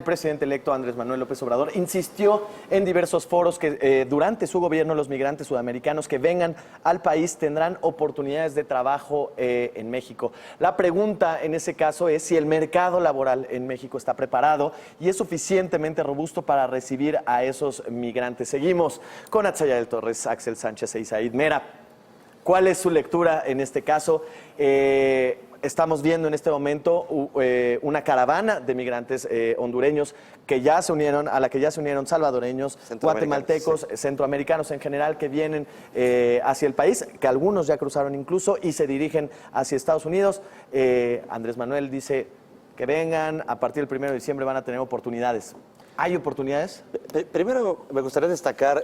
El presidente electo Andrés Manuel López Obrador insistió en diversos foros que durante su gobierno los migrantes sudamericanos que vengan al país tendrán oportunidades de trabajo en México. La pregunta en ese caso es si el mercado laboral en México está preparado y es suficientemente robusto para recibir a esos migrantes. Seguimos con Atzayael Torres, Axel Sánchez e Isaid Mera. ¿Cuál es su lectura en este caso? Estamos viendo en este momento una caravana de migrantes hondureños que ya se unieron, a la que ya se unieron salvadoreños, guatemaltecos, sí, centroamericanos en general que vienen hacia el país, que algunos ya cruzaron incluso y se dirigen hacia Estados Unidos. Andrés Manuel dice que vengan, a partir del 1 de diciembre van a tener oportunidades. ¿Hay oportunidades? Primero me gustaría destacar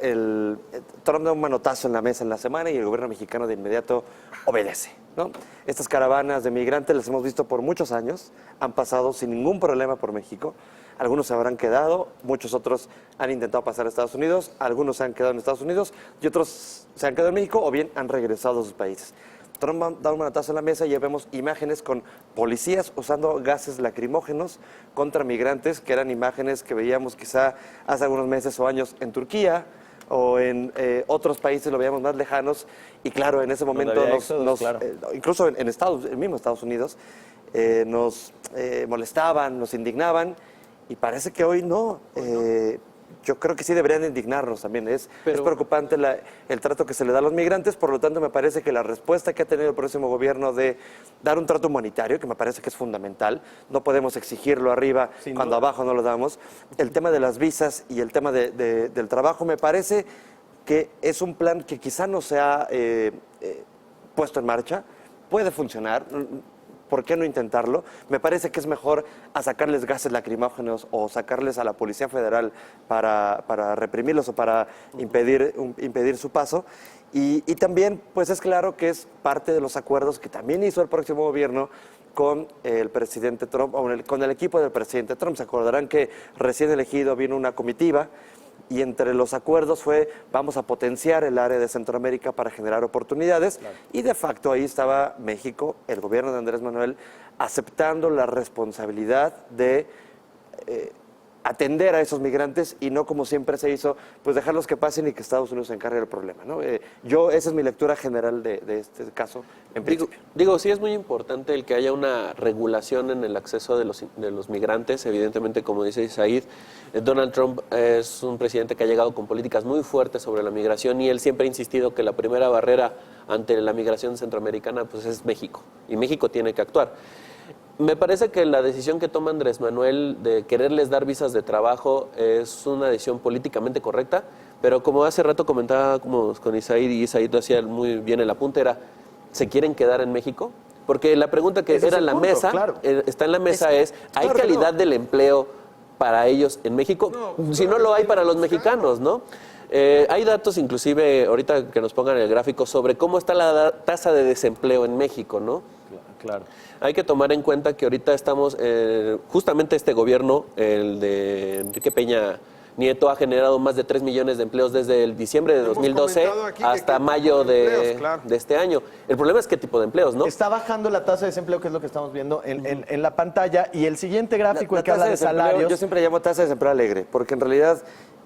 Trump da un manotazo en la mesa en la semana y el gobierno mexicano de inmediato obedece, ¿no? Estas caravanas de migrantes las hemos visto por muchos años, han pasado sin ningún problema por México. Algunos se habrán quedado, muchos otros han intentado pasar a Estados Unidos, algunos se han quedado en Estados Unidos y otros se han quedado en México o bien han regresado a sus países. Trump da un manotazo en la mesa y ya vemos imágenes con policías usando gases lacrimógenos contra migrantes, que eran imágenes que veíamos quizá hace algunos meses o años en Turquía o en otros países, lo veíamos más lejanos. Y claro, en ese momento incluso en el mismo Estados Unidos, nos molestaban, nos indignaban y parece que hoy no. Yo creo que sí deberían indignarnos también. Es preocupante el trato que se le da a los migrantes, por lo tanto me parece que la respuesta que ha tenido el próximo gobierno de dar un trato humanitario, que me parece que es fundamental, no podemos exigirlo arriba cuando abajo no lo damos. El tema de las visas y el tema del trabajo me parece que es un plan que quizá no se ha puesto en marcha, puede funcionar. ¿Por qué no intentarlo? Me parece que es mejor a sacarles gases lacrimógenos o sacarles a la Policía Federal para reprimirlos o para impedir su paso. Y también, pues es claro que es parte de los acuerdos que también hizo el próximo gobierno con el presidente Trump, o con el equipo del presidente Trump. Se acordarán que recién elegido vino una comitiva y entre los acuerdos fue vamos a potenciar el área de Centroamérica para generar oportunidades. Claro. Y de facto ahí estaba México, el gobierno de Andrés Manuel, aceptando la responsabilidad de atender a esos migrantes y no como siempre se hizo, pues dejarlos que pasen y que Estados Unidos se encargue del problema, ¿no? Esa es mi lectura general de este caso. En digo, sí es muy importante el que haya una regulación en el acceso de los migrantes. Evidentemente, como dice Said, Donald Trump es un presidente que ha llegado con políticas muy fuertes sobre la migración y él siempre ha insistido que la primera barrera ante la migración centroamericana pues es México, y México tiene que actuar. Me parece que la decisión que toma Andrés Manuel de quererles dar visas de trabajo es una decisión políticamente correcta, pero como hace rato comentaba con Isaid, y Isaid lo hacía muy bien el apunte, era, ¿se quieren quedar en México? Porque la pregunta que era en la mesa, está en la mesa es, ¿hay calidad del empleo para ellos en México? No, si no lo hay para los mexicanos, ¿no? Hay datos inclusive, ahorita que nos pongan el gráfico, sobre cómo está la tasa de desempleo en México, ¿no? Claro. Hay que tomar en cuenta que ahorita estamos, justamente este gobierno, el de Enrique Peña Nieto, ha generado más de 3 millones de empleos desde el diciembre de 2012 hasta mayo de este año. El problema es qué tipo de empleos, ¿no? Está bajando la tasa de desempleo, que es lo que estamos viendo en la pantalla, y el siguiente gráfico, el que habla de salarios... Yo siempre llamo tasa de desempleo alegre, porque en realidad...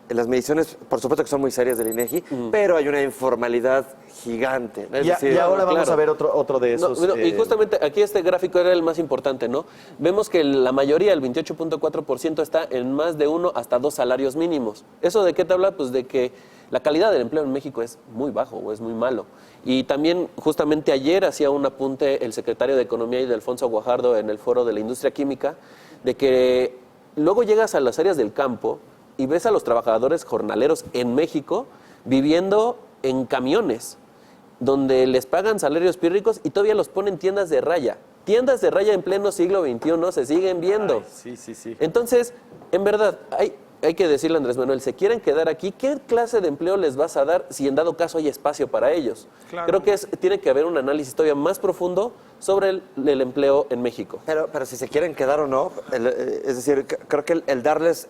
Las mediciones, por supuesto que son muy serias del INEGI, pero hay una informalidad gigante. ¿No? Y ahora vamos a ver otro de esos. Y justamente aquí este gráfico era el más importante, ¿no? Vemos que la mayoría, el 28.4%, está en más de 1 hasta 2 salarios mínimos. ¿Eso de qué te habla? Pues de que la calidad del empleo en México es muy bajo o es muy malo. Y también, justamente ayer hacía un apunte el secretario de Economía y de Alfonso Guajardo en el foro de la industria química, de que luego llegas a las áreas del campo y ves a los trabajadores jornaleros en México viviendo en camiones, donde les pagan salarios pírricos y todavía los ponen tiendas de raya. Tiendas de raya en pleno siglo XXI se siguen viendo. Ay, sí. Entonces, en verdad, hay que decirle a Andrés Manuel, ¿se quieren quedar aquí? ¿Qué clase de empleo les vas a dar si en dado caso hay espacio para ellos? Claro. Creo que tiene que haber un análisis todavía más profundo sobre el empleo en México. Pero si se quieren quedar o no, es decir, creo que el darles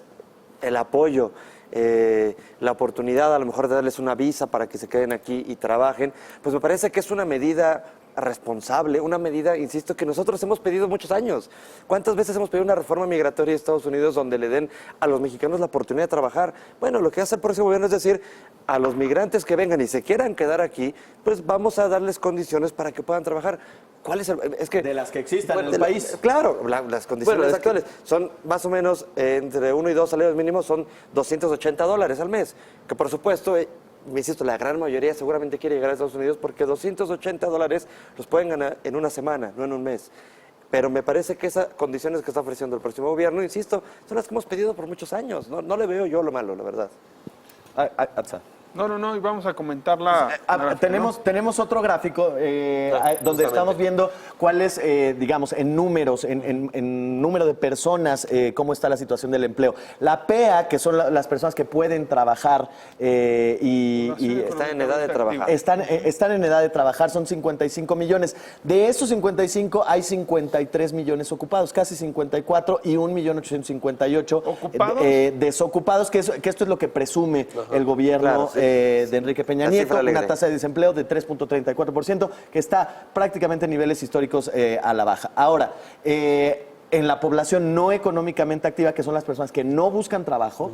el apoyo, la oportunidad a lo mejor de darles una visa para que se queden aquí y trabajen, pues me parece que es una medida responsable, una medida, insisto, que nosotros hemos pedido muchos años. ¿Cuántas veces hemos pedido una reforma migratoria de Estados Unidos donde le den a los mexicanos la oportunidad de trabajar? Bueno, lo que hace el próximo gobierno es decir, a los migrantes que vengan y se quieran quedar aquí, pues vamos a darles condiciones para que puedan trabajar. ¿Cuál es el...? Es que, De las que existan en el país. Claro, las condiciones actuales son más o menos entre 1 y 2 salarios mínimos, son $280 al mes, que por supuesto... me insisto, la gran mayoría seguramente quiere llegar a Estados Unidos porque $280 los pueden ganar en una semana, no en un mes. Pero me parece que esas condiciones que está ofreciendo el próximo gobierno, insisto, son las que hemos pedido por muchos años. No le veo yo lo malo, la verdad. Atza. No, y vamos a comentarla. Tenemos otro gráfico donde estamos viendo cuál es, digamos, en números, en número de personas, cómo está la situación del empleo. La PEA, que son las personas que pueden trabajar y están en edad de trabajar. Están en edad de trabajar, son 55 millones. De esos 55 hay 53 millones ocupados, casi 54 y 1.858.000 ¿Ocupados? Desocupados, que esto es lo que presume el gobierno. Claro, sí. De Enrique Peña La Nieto, cifra alegre. una tasa de desempleo de 3.34%, que está prácticamente en niveles históricos a la baja. Ahora, en la población no económicamente activa, que son las personas que no buscan trabajo,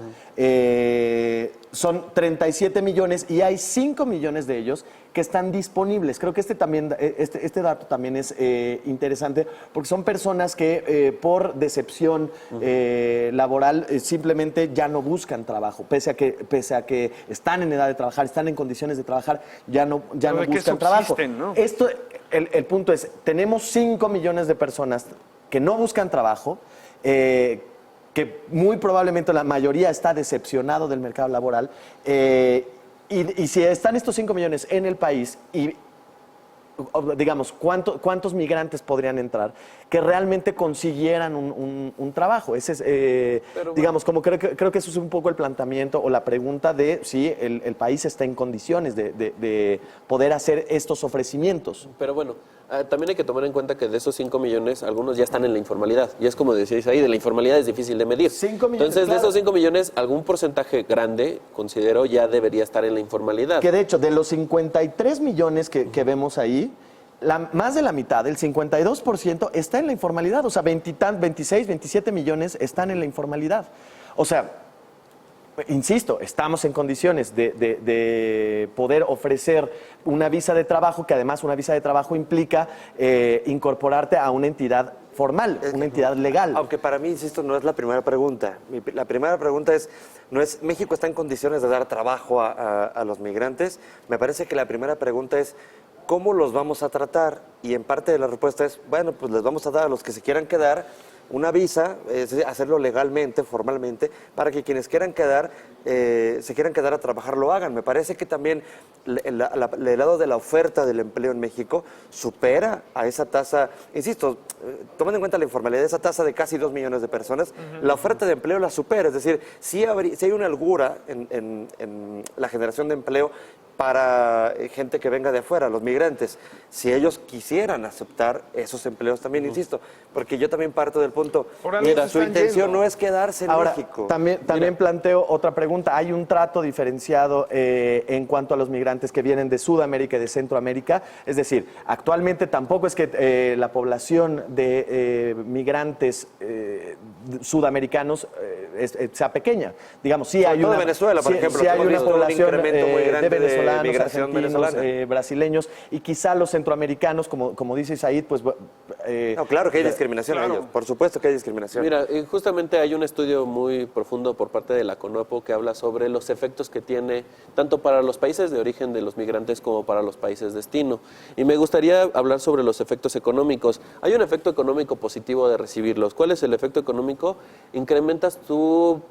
son 37 millones y hay 5 millones de ellos que están disponibles. Creo que este dato también es interesante porque son personas que por decepción laboral simplemente ya no buscan trabajo, pese a que están en edad de trabajar, están en condiciones de trabajar, ya no buscan trabajo. ¿No? El punto es, tenemos 5 millones de personas que no buscan trabajo, que muy probablemente la mayoría está decepcionado del mercado laboral, y si están estos 5 millones en el país y digamos, ¿cuántos migrantes podrían entrar que realmente consiguieran un trabajo? Ese es, digamos, como creo que eso es un poco el planteamiento o la pregunta de si el país está en condiciones de poder hacer estos ofrecimientos. Pero bueno, también hay que tomar en cuenta que de esos 5 millones, algunos ya están en la informalidad. Y es como decíais ahí, de la informalidad es difícil de medir. 5 millones, Entonces, claro. de esos 5 millones, algún porcentaje grande, considero, ya debería estar en la informalidad. Que de hecho, de los 53 millones que vemos ahí, más de la mitad, el 52%, está en la informalidad. O sea, 26, 27 millones están en la informalidad. O sea, insisto, estamos en condiciones de poder ofrecer una visa de trabajo, que además una visa de trabajo implica incorporarte a una entidad formal, una entidad legal. Aunque para mí, insisto, no es la primera pregunta. La primera pregunta no es, ¿México está en condiciones de dar trabajo a los migrantes? Me parece que la primera pregunta es, ¿cómo los vamos a tratar? Y en parte de la respuesta es, bueno, pues les vamos a dar a los que se quieran quedar una visa, es decir, hacerlo legalmente, formalmente, para que quienes quieran quedar, se quieran quedar a trabajar, lo hagan. Me parece que también el lado de la oferta del empleo en México supera a esa tasa, insisto, tomando en cuenta la informalidad, esa tasa de casi 2 millones de personas, la oferta de empleo la supera. Es decir, si hay una holgura en la generación de empleo para gente que venga de afuera, los migrantes, si ellos quisieran aceptar esos empleos también, insisto, porque yo también parto del punto, Mira, su intención no es quedarse en Ahora, México. también planteo otra pregunta. ¿Hay un trato diferenciado en cuanto a los migrantes que vienen de Sudamérica y de Centroamérica? Es decir, actualmente tampoco es que la población de migrantes sudamericanos sea pequeña. Digamos, sí hay todo una... de Venezuela, por ejemplo, sí hay hemos una visto un población incremento muy grande de de venezolanos, migración argentinos, venezolana. brasileños, y quizá los centroamericanos, como dice Said, pues... No, claro que hay discriminación a ellos, por supuesto que hay discriminación. Mira, justamente hay un estudio muy profundo por parte de la CONUEPO que habla sobre los efectos que tiene tanto para los países de origen de los migrantes como para los países destino. Y me gustaría hablar sobre los efectos económicos. Hay un efecto económico positivo de recibirlos. ¿Cuál es el efecto económico? Incrementas tu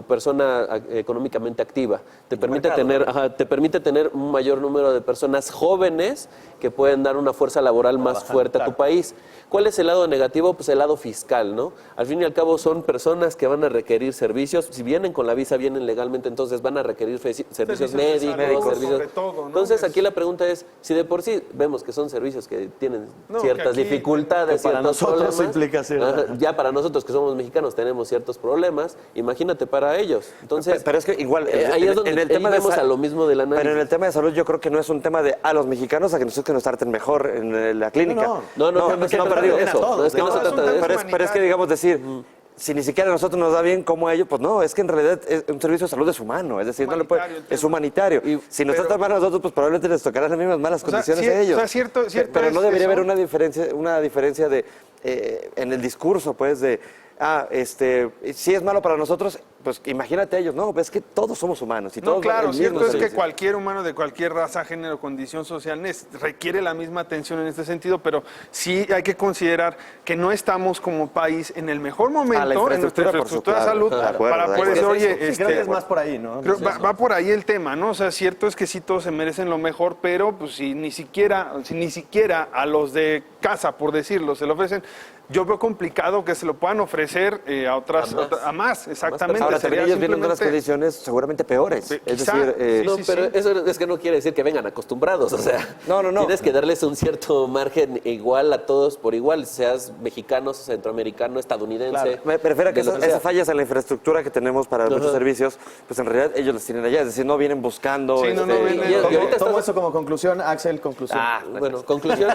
persona económicamente activa. Te permite tener un mayor número de personas jóvenes que pueden dar una fuerza laboral más fuerte a tu país. ¿Cuál es el lado negativo? Pues el lado fiscal, ¿no? Al fin y al cabo son personas que van a requerir servicios. Si vienen con la visa, vienen legalmente, entonces van a requerir servicios médicos, salud, servicios... sobre todo, ¿no? Entonces aquí la pregunta es, si de por sí vemos que son servicios que tienen No, ciertas que aquí- dificultades, que para ciertos nosotros problemas, implica cierta- ya para nosotros que somos mexicanos tenemos ciertos problemas, imagínate para ellos. Entonces, Pero es que igual, ahí es donde en el tema ahí vemos de a lo mismo del análisis. Pero en el tema de salud yo creo que no es un tema de a los mexicanos a que nosotros que nos traten mejor en la clínica. No, es que no, no pero se digo, trata de eso. No, es que no se trata de eso. pero es que digamos decir, si ni siquiera a nosotros nos da bien como a ellos, pues no, es que en realidad un servicio de salud es humano, es decir, no le puede, Humanitario el es tema. humanitario. Y si nos tratan mal a nosotros, pues probablemente les tocarán las mismas malas condiciones a ellos. O sea, cierto Pero no es debería eso. haber una diferencia de en el discurso, pues, de si es malo para nosotros, pues imagínate a ellos. No, es que todos somos humanos y No, todos claro, el mismo cierto es que servicio. cualquier humano de cualquier raza, género, condición social requiere la misma atención en este sentido, pero sí hay que considerar que no estamos como país en el mejor momento en nuestra infraestructura, por infraestructura de supuesto. salud De acuerdo, para de poder decir, acuerdo. oye, Sí, creo que es más por ahí, ¿no? va por ahí el tema, ¿no? O sea, cierto es que sí todos se merecen lo mejor, pero pues si ni siquiera a los de casa, por decirlo, se lo ofrecen, yo veo complicado que se lo puedan ofrecer a más, exactamente. Ahora, Sería también ellos vienen de unas simplemente- condiciones seguramente peores. Es Quizá, decir, No, sí, pero sí. eso es que no quiere decir que vengan acostumbrados, o sea, No. tienes que darles un cierto margen igual a todos por igual, seas mexicano, centroamericano, estadounidense. Claro. me prefiero que de lo esas sea. fallas en la infraestructura que tenemos para muchos servicios, pues en realidad ellos las tienen allá. Es decir, no vienen buscando. Sí, no vienen- y ahorita Tomo estás- eso como conclusión, Axel, conclusión. Bueno, conclusión,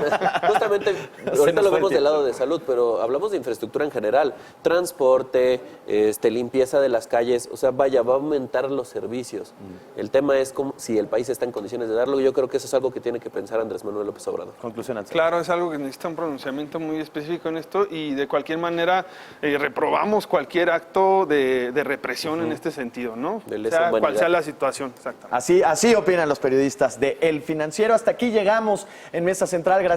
justamente ahorita lo vemos del lado de salud, pero hablamos de infraestructura en general, transporte, limpieza de las calles, o sea, vaya, va a aumentar los servicios. El tema es si el país está en condiciones de darlo, y yo creo que eso es algo que tiene que pensar Andrés Manuel López Obrador. Conclusión, Axel. Claro, es algo que necesita un pronunciamiento muy específico en esto y de cualquier manera reprobamos cualquier acto de represión en este sentido, ¿no? De lesa Sea cual humanidad. sea la situación, exactamente. Así opinan los periodistas de El Financiero. Hasta aquí llegamos en Mesa Central. Gracias.